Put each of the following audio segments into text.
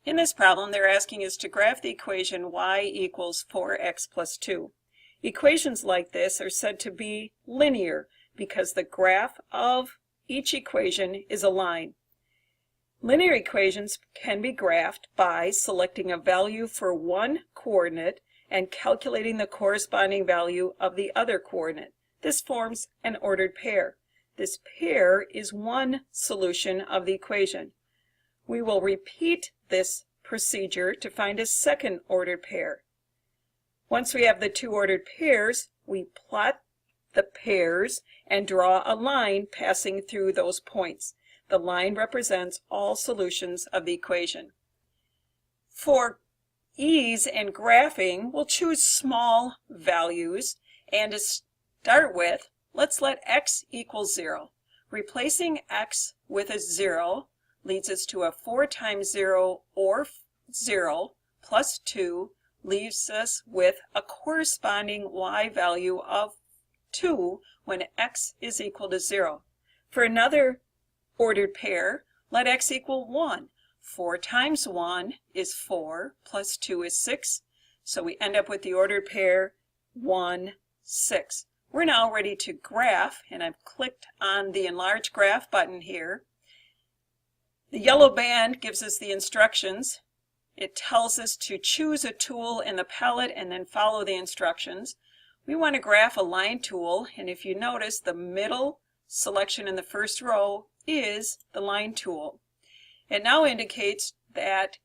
In this problem, they're asking us to graph the equation y equals 4x plus 2. Equations like this are said to be linear because the graph of each equation is a line. Linear equations can be graphed by selecting a value for one coordinate and calculating the corresponding value of the other coordinate. This forms an ordered pair. This pair is one solution of the equation. We will repeat this procedure to find a second ordered pair. Once we have the two ordered pairs, we plot the pairs and draw a line passing through those points. The line represents all solutions of the equation. For ease in graphing, we'll choose small values, and to start with, let's let x equal 0. Replacing x with a 0 leads us to a 4 times 0 or 0 plus 2 leaves us with a corresponding y value of 2 when x is equal to 0. For another ordered pair, let x equal 1. 4 times 1 is 4 plus 2 is 6. So we end up with the ordered pair 1, 6. We're now ready to graph, and I've clicked on the Enlarge Graph button here. The yellow band gives us the instructions. It tells us to choose a tool in the palette and then follow the instructions. We want to graph a line tool, and if you notice, the middle selection in the first row is the line tool. It now indicates that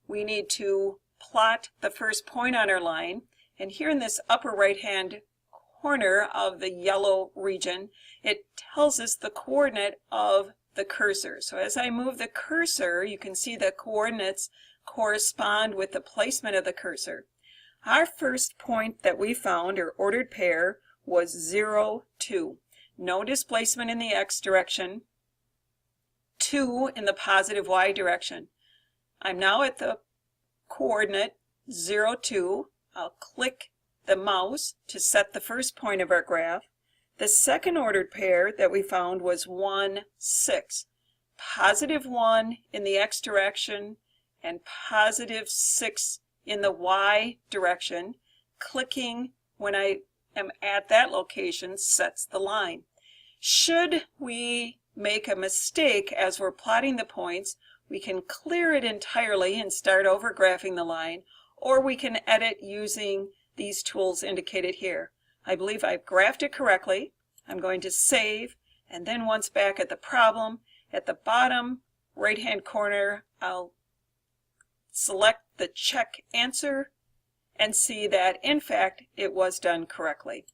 we need to plot the first point on our line, and here in this upper right-hand corner of the yellow region, it tells us the coordinate of the cursor. So as I move the cursor, you can see the coordinates correspond with the placement of the cursor. Our first point that we found, or ordered pair, was 0, 2. No displacement in the x direction, 2 in the positive y direction. I'm now at the coordinate 0, 2. I'll click the mouse to set the first point of our graph. The second ordered pair that we found was 1, 6. Positive 1 in the x direction and positive 6 in the y direction. Clicking when I am at that location sets the line. Should we make a mistake as we're plotting the points, we can clear it entirely and start over graphing the line, or we can edit using these tools indicated here. I believe I've graphed it correctly. I'm going to save, and then once back at the problem, at the bottom right-hand corner, I'll select the check answer and see that, in fact, it was done correctly.